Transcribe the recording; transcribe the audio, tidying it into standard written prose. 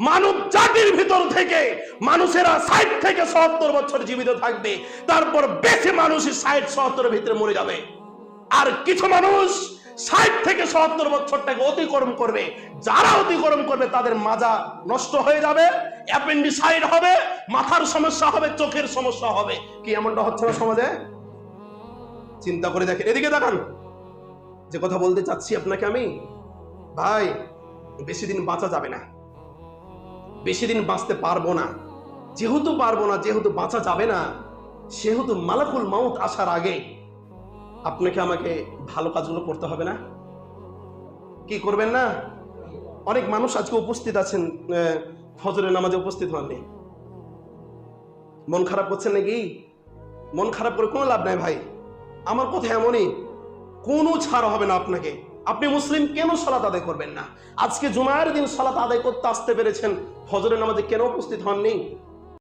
মানব জাতির ভিতর থেকে মানুষেরা 60 থেকে 70 বছর জীবিত থাকবে, তারপর বেশি মানুষই 60-70 ভিতরে মরে যাবে। আর কিছু মানুষ 60 থেকে 70 বছরটাকে অতিক্রম করবে। যারা অতিক্রম করবে তাদের মাজা নষ্ট হয়ে যাবে, অ্যাপেন্ডিসাইড হবে, মাথার সমস্যা হবে, চোখের সমস্যা হবে। কি এমনটা হচ্ছে না সমাজে? চিন্তা করে দেখেন, এদিকে দেখান। যে কথা বলতে চাচ্ছি আপনাকে আমি, ভাই বেশি দিন বাঁচা যাবে না, বেশি দিন বাঁচতে পারবো না। যেহেতু পারবো না, যেহেতু বাঁচা যাবে না, সেহেতু মালাকুল মাউত আসার আগে আপনাকে আমাকে ভালো কাজগুলো করতে হবে না? কি করবেন না? অনেক মানুষ আজকে উপস্থিত আছেন, ফজরের নামাজে উপস্থিত হননি। মন খারাপ করছেন নাকি? মন খারাপ করে কোনো লাভ নাই ভাই। আমার কথা এমনই, কোনো ছাড় হবে না আপনাকে। আপনি মুসলিম, কেন সালাত আদায় করবেন না? আজকে জুমার দিন সালাত আদায় করতে আসতে পেরেছেন, ফজরের নামাজে কেন উপস্থিত হননি?